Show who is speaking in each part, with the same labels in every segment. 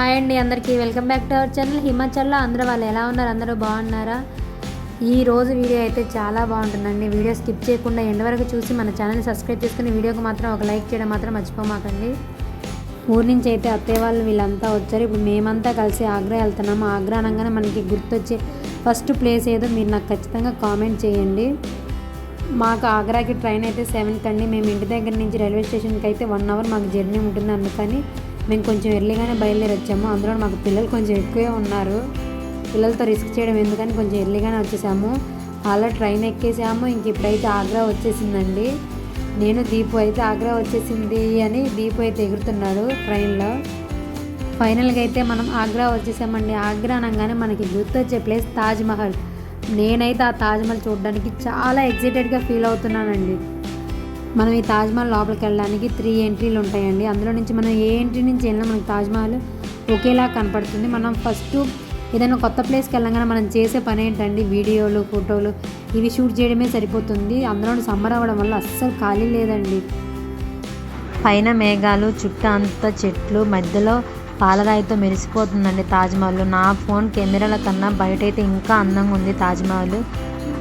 Speaker 1: Hi అండి అందరికీ welcome back to our channel హిమాచల్లో అందరూ వాళ్ళు ఎలా ఉన్నారు? అందరూ బాగున్నారా? ఈ రోజు వీడియో అయితే చాలా బాగుంటుందండి. వీడియో స్కిప్ చేయకుండా ఎండ్ వరకు చూసి మన ఛానల్ని సబ్స్క్రైబ్ చేసుకుని వీడియోకి మాత్రం ఒక లైక్ చేయడం మాత్రం మర్చిపోమాకండి. ఊరి నుంచి అయితే అత్తయ్య వాళ్ళు వీళ్ళంతా వచ్చారు. ఇప్పుడు మేమంతా కలిసి ఆగ్రా వెళ్తున్నాము. ఆగ్రా అనగానే మనకి గుర్తొచ్చే ఫస్ట్ ప్లేస్ ఏదో మీరు నాకు ఖచ్చితంగా కామెంట్ చేయండి. మాకు ఆగ్రాకి ట్రైన్ అయితే 7కి అండి. మేము ఇంటి దగ్గర నుంచి రైల్వే స్టేషన్కి అయితే 1 అవర్ మాకు జర్నీ ఉంటుంది. అందుకని మేము కొంచెం ఎర్లీగానే బయలుదేరి వచ్చాము. అందులో మాకు పిల్లలు కొంచెం ఎక్కువే ఉన్నారు. పిల్లలతో రిస్క్ చేయడం ఎందుకని కొంచెం ఎర్లీగానే వచ్చేసాము. అలా ట్రైన్ ఎక్కేసాము. ఇంక ఇప్పుడైతే ఆగ్రా వచ్చేసిందండి. నేను దీపు అయితే ఆగ్రా వచ్చేసింది అని దీపు అయితే ఎగురుతున్నాడు ట్రైన్లో. ఫైనల్గా అయితే మనం ఆగ్రా వచ్చేసామండి. ఆగ్రా అనగానే మనకి గుర్తొచ్చే ప్లేస్ తాజ్మహల్. నేనైతే ఆ తాజ్మహల్ చూడడానికి చాలా ఎక్సైటెడ్గా ఫీల్ అవుతున్నానండి. మనం ఈ తాజ్మహల్ లోపలికి వెళ్ళడానికి 3 ఎంట్రీలు ఉంటాయండి. అందులో నుంచి మనం ఏ ఎంట్రీ నుంచి వెళ్ళినా మనకి తాజ్మహల్ ఒకేలా కనపడుతుంది. మనం ఫస్ట్ ఏదైనా కొత్త ప్లేస్కి వెళ్ళగానే మనం చేసే పని ఏంటండి, వీడియోలు ఫోటోలు ఇవి షూట్ చేయడమే సరిపోతుంది. అందులో సమ్మర్ అవ్వడం వల్ల అస్సలు ఖాళీ లేదండి. పైన మేఘాలు, చుట్టూ అంతా చెట్లు, మధ్యలో పాలరాయితో మెరిసిపోతుందండి తాజ్మహల్. నా ఫోన్ కెమెరాల కన్నా బయట అయితే ఇంకా అందంగా ఉంది తాజ్మహల్.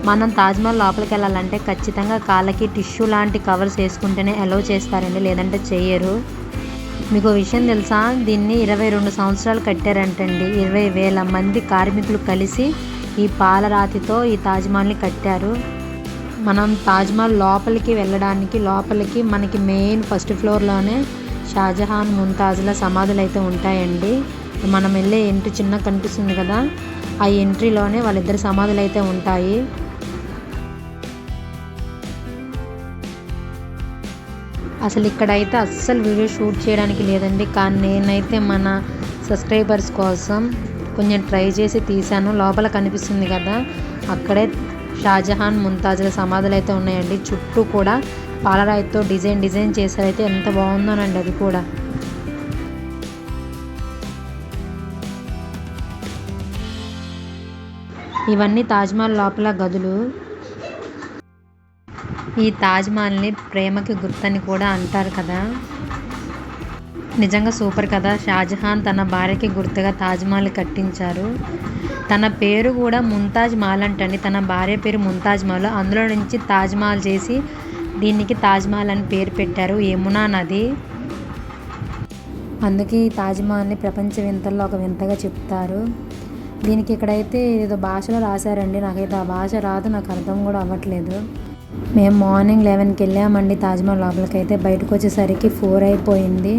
Speaker 1: మనం తాజ్మహల్ లోపలికి వెళ్ళాలంటే ఖచ్చితంగా కాళ్ళకి టిష్యూ లాంటి కవర్స్ వేసుకుంటేనే అలౌ చేస్తారండి, లేదంటే చెయ్యరు. మీకు విషయం తెలుసా, దీన్ని 22 సంవత్సరాలు కట్టారంటండి. 20,000 మంది కార్మికులు కలిసి ఈ పాలరాతితో ఈ తాజ్మహల్ని కట్టారు. మనం తాజ్మహల్ లోపలికి వెళ్ళడానికి లోపలికి మనకి మెయిన్ ఫస్ట్ ఫ్లోర్లోనే షాజహాన్, ముంతాజ్ల సమాధులు అయితే ఉంటాయండి. మనం వెళ్ళే ఎంట్రీ చిన్న కనిపిస్తుంది కదా, ఆ ఎంట్రీలోనే వాళ్ళిద్దరి సమాధులు అయితే ఉంటాయి. అసలు ఇక్కడైతే అస్సలు వీడియో షూట్ చేయడానికి లేదండి. కానీ నేనైతే మన సబ్స్క్రైబర్స్ కోసం కొంచెం ట్రై చేసి తీశాను. లోపల కనిపిస్తుంది కదా, అక్కడే షాజహాన్, ముంతాజ్ల సమాధులు అయితే ఉన్నాయండి. చుట్టూ కూడా పాలరాయితో డిజైన్ చేశారైతే ఎంత బాగుందోనండి అది కూడా. ఇవన్నీ తాజ్మహల్ లోపల గదులు. ఈ తాజ్మహల్ని ప్రేమకి గుర్తని కూడా అంటారు కదా. నిజంగా సూపర్ కదా. షాజహాన్ తన భార్యకి గుర్తుగా తాజ్మహల్ కట్టించారు. తన పేరు కూడా ముంతాజ్ మహల్ అంటండి. తన భార్య పేరు ముంతాజ్ మహల్. అందులో నుంచి తాజ్మహల్ చేసి దీనికి తాజ్మహల్ అని పేరు పెట్టారు. యమునా నది. అందుకే ఈ తాజ్మహల్ని ప్రపంచ వింతల్లో ఒక వింతగా చెప్తారు. దీనికి ఇక్కడైతే ఏదో భాషలో రాశారండి. నాకైతే ఆ భాష రాదు, నాకు అర్థం కూడా అవ్వట్లేదు. మేము మార్నింగ్ 11కి వెళ్ళామండి తాజ్మహల్ లోపలికి. అయితే బయటకు వచ్చేసరికి 4 అయిపోయింది.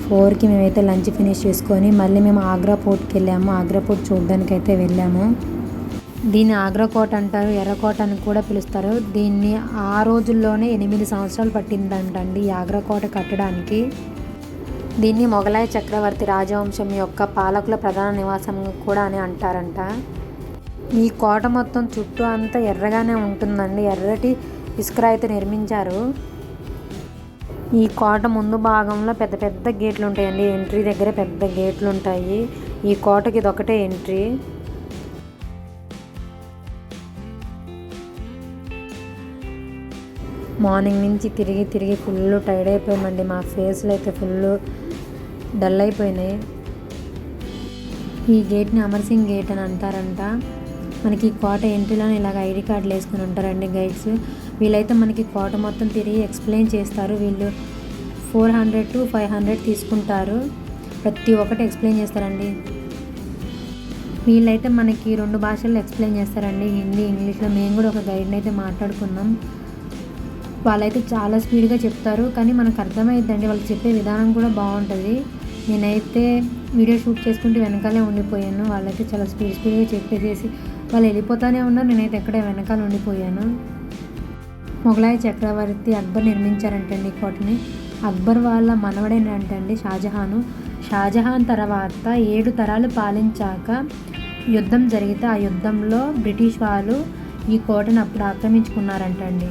Speaker 1: 4కి మేమైతే లంచ్ ఫినిష్ చేసుకొని మళ్ళీ మేము ఆగ్రా పోర్ట్కి వెళ్ళాము. ఆగ్రా పోర్ట్ చూడడానికి అయితే వెళ్ళాము. దీన్ని ఆగ్రా కోట అంటారు, ఎర్రకోట అని కూడా పిలుస్తారు. దీన్ని ఆ రోజుల్లోనే 8 సంవత్సరాలు పట్టిందంటండి ఈ ఆగ్రా కోట కట్టడానికి. దీన్ని మొఘలాయ చక్రవర్తి రాజవంశం యొక్క పాలకుల ప్రధాన నివాసం కూడా అని అంటారంట. ఈ కోట మొత్తం చుట్టూ అంతా ఎర్రగానే ఉంటుందండి. ఎర్రటి ఇసుకరాయితో నిర్మించారు. ఈ కోట ముందు భాగంలో పెద్ద పెద్ద గేట్లు ఉంటాయండి. ఎంట్రీ దగ్గర పెద్ద గేట్లు ఉంటాయి. ఈ కోటకి ఇదొకటే ఎంట్రీ. మార్నింగ్ నుంచి తిరిగి ఫుల్ టైర్డ్ అయిపోయామండి. మా ఫేస్లో అయితే ఫుల్ డల్ అయిపోయినాయి. ఈ గేట్ని అమర్ సింగ్ గేట్ అని అంటారంట. మనకి కోట ఎంట్రీలోనే ఇలాగ ఐడి కార్డులు వేసుకుని ఉంటారండి గైడ్స్. వీళ్ళైతే మనకి కోట మొత్తం తిరిగి ఎక్స్ప్లెయిన్ చేస్తారు. వీళ్ళు 400 to 500 తీసుకుంటారు. ప్రతి ఒక్కటి ఎక్స్ప్లెయిన్ చేస్తారండి. వీళ్ళైతే మనకి 2 భాషల్లో ఎక్స్ప్లెయిన్ చేస్తారండి, హిందీ, ఇంగ్లీష్లో. మేము కూడా ఒక గైడ్ని అయితే మాట్లాడుకున్నాం. వాళ్ళైతే చాలా స్పీడ్గా చెప్తారు, కానీ మనకు అర్థమైందండి. వాళ్ళు చెప్పే విధానం కూడా బాగుంటుంది. నేనైతే వీడియో షూట్ చేసుకుంటూ వెనకాలే ఉండిపోయాను. వాళ్ళైతే చాలా స్పీడ్గా చెప్పేసేసి వాళ్ళు వెళ్ళిపోతూనే ఉన్నారు. నేనైతే ఎక్కడే వెనకాల ఉండిపోయాను. మొఘలాయ చక్రవర్తి అక్బర్ నిర్మించారంటండి ఈ కోటని. అక్బర్ వాళ్ళ మనవడేనంటండి షాజహాను. షాజహాన్ తర్వాత 7 తరాలు పాలించాక యుద్ధం జరిగితే ఆ యుద్ధంలో బ్రిటిష్ వాళ్ళు ఈ కోటను అప్పుడు ఆక్రమించుకున్నారంటండి.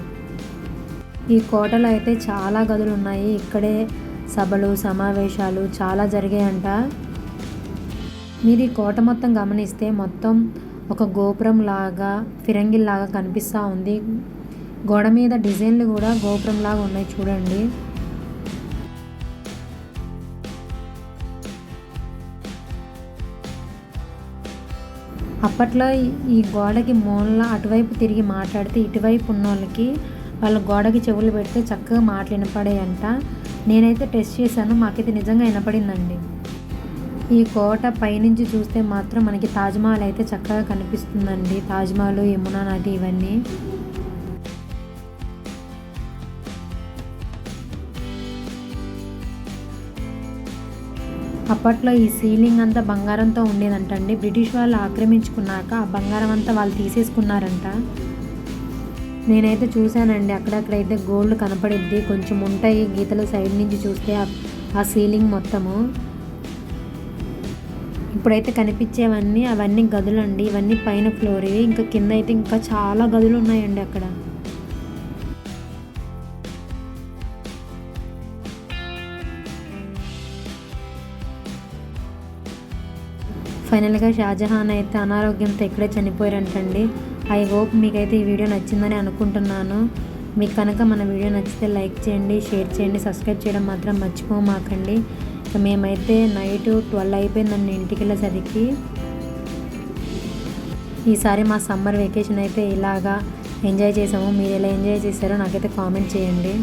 Speaker 1: ఈ కోటలో అయితే చాలా గదులు ఉన్నాయి. ఇక్కడే సభలు, సమావేశాలు చాలా జరిగాయంట. మీరు ఈ కోట మొత్తం గమనిస్తే మొత్తం ఒక గోపురం లాగా, ఫిరంగిల్లాగా కనిపిస్తూ ఉంది. గోడ మీద డిజైన్లు కూడా గోపురం లాగా ఉన్నాయి చూడండి. అప్పట్లో ఈ గోడకి మూలన అటువైపు తిరిగి మాట్లాడితే ఇటువైపు ఉన్న వాళ్ళకి వాళ్ళ గోడకి చెవులు పెడితే చక్కగా మాటలు వినపడేయంట. నేనైతే టెస్ట్ చేశాను, మాకైతే నిజంగా వినపడిందండి. ఈ కోట పైనుంచి చూస్తే మాత్రం మనకి తాజ్మహల్ అయితే చక్కగా కనిపిస్తుందండి. తాజ్మహల్, యమునా నది ఇవన్నీ. అప్పట్లో ఈ సీలింగ్ అంతా బంగారంతో ఉండేదంటండి. బ్రిటిష్ వాళ్ళు ఆక్రమించుకున్నాక ఆ బంగారం అంతా వాళ్ళు తీసేసుకున్నారంట. నేనైతే చూశానండి, అక్కడక్కడైతే గోల్డ్ కనపడిద్ది, కొంచెం ఉంటాయి గీతలు సైడ్ నుంచి చూస్తే ఆ సీలింగ్ మొత్తము. ఇప్పుడైతే కనిపించేవన్నీ అవన్నీ గదులు అండి. ఇవన్నీ పైన ఫ్లోర్. ఇంకా కింద అయితే ఇంకా చాలా గదులు ఉన్నాయండి అక్కడ. ఫైనల్గా షాజహాన్ అయితే అనారోగ్యంతో ఇక్కడే చనిపోయారంటండి. ఐ హోప్ మీకైతే ఈ వీడియో నచ్చిందని అనుకుంటున్నాను. మీకు కనుక మన వీడియో నచ్చితే లైక్ చేయండి, షేర్ చేయండి, సబ్స్క్రైబ్ చేయడం మాత్రం మర్చిపోమాకండి. ఇక మేమైతే నైట్ 12 అయిపోయిందండి ఇంటికి వెళ్ళేసరికి. ఈసారి మా సమ్మర్ వెకేషన్ అయితే ఇలాగా ఎంజాయ్ చేసాము. మీరు ఎలా ఎంజాయ్ చేశారో నాకైతే కామెంట్ చేయండి.